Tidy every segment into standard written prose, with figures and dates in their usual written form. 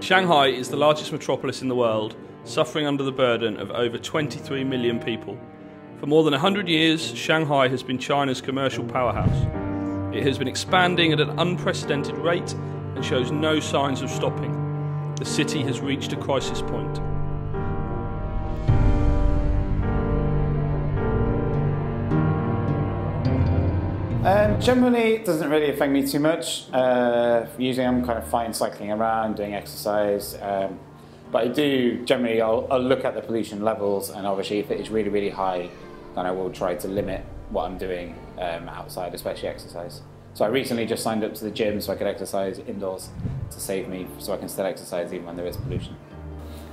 Shanghai is the largest metropolis in the world, suffering under the burden of over 23 million people. For more than 100 years, Shanghai has been China's commercial powerhouse. It has been expanding at an unprecedented rate and shows no signs of stopping. The city has reached a crisis point. Generally, it doesn't really affect me too much. Usually I'm kind of fine cycling around, doing exercise, but I do generally, I'll look at the pollution levels, and obviously if it is really, really high, then I will try to limit what I'm doing outside, especially exercise. So I recently just signed up to the gym so I could exercise indoors to save me, so I can still exercise even when there is pollution.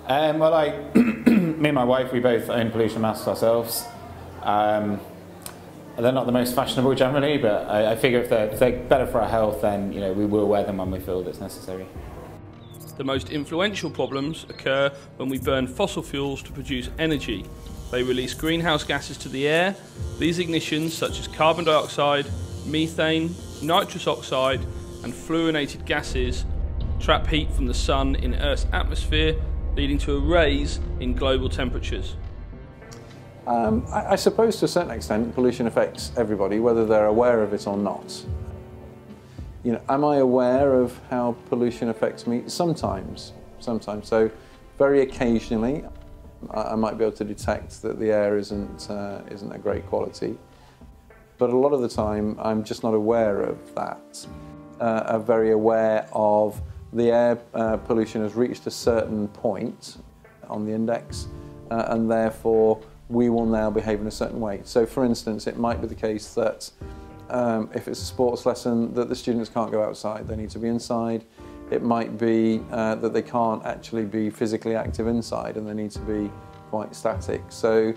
Well, me and my wife, we both own pollution masks ourselves. They're not the most fashionable generally, but I figure if they're better for our health, then we will wear them when we feel it's necessary. The most influential problems occur when we burn fossil fuels to produce energy. They release greenhouse gases to the air. These ignitions, such as carbon dioxide, methane, nitrous oxide and fluorinated gases, trap heat from the sun in Earth's atmosphere, leading to a rise in global temperatures. I suppose to a certain extent pollution affects everybody, whether they're aware of it or not. Am I aware of how pollution affects me? Sometimes. So very occasionally I might be able to detect that the air isn't a great quality. But a lot of the time I'm just not aware of that. I'm very aware of the air pollution has reached a certain point on the index, and therefore we will now behave in a certain way. So for instance, it might be the case that if it's a sports lesson, that the students can't go outside, they need to be inside. It might be that they can't actually be physically active inside and they need to be quite static. So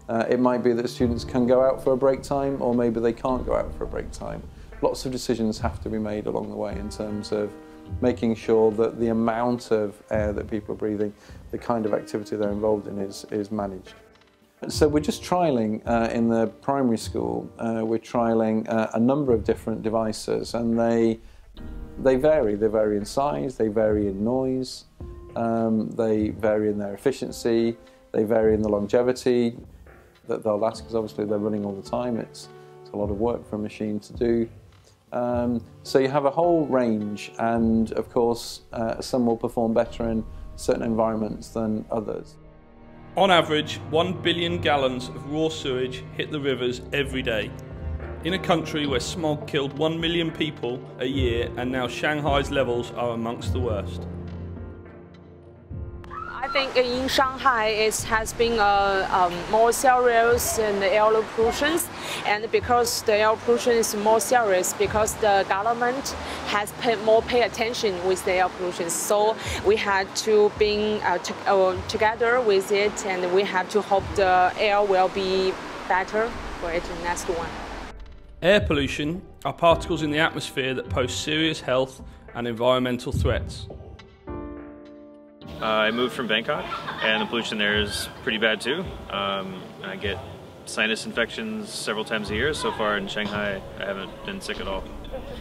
it might be that students can go out for a break time, or maybe they can't go out for a break time. Lots of decisions have to be made along the way in terms of making sure that the amount of air that people are breathing, the kind of activity they're involved in is managed. So we're just trialling in the primary school, we're trialling a number of different devices, and they vary. They vary in size, they vary in noise, they vary in their efficiency, they vary in the longevity that they'll last, because obviously they're running all the time. It's a lot of work for a machine to do. So you have a whole range, and of course some will perform better in certain environments than others. On average, 1 billion gallons of raw sewage hit the rivers every day. In a country where smog killed 1 million people a year, and now Shanghai's levels are amongst the worst. I think in Shanghai it has been more serious in the air pollution, and because the air pollution is more serious, because the government has pay attention with the air pollution, so we had to be together with it, and we have to hope the air will be better for it the next one. Air pollution are particles in the atmosphere that pose serious health and environmental threats. I moved from Bangkok, and the pollution there is pretty bad too. I get sinus infections several times a year. So far in Shanghai, I haven't been sick at all.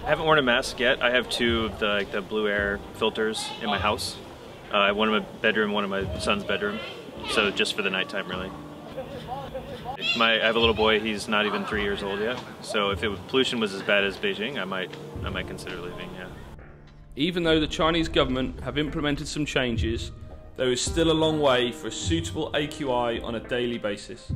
I haven't worn a mask yet. I have two of the blue air filters in my house. One in my bedroom, one in my son's bedroom. So just for the nighttime, really. I have a little boy. He's not even 3 years old yet. So if pollution was as bad as Beijing, I might consider leaving. Yeah. Even though the Chinese government have implemented some changes, there is still a long way for a suitable AQI on a daily basis.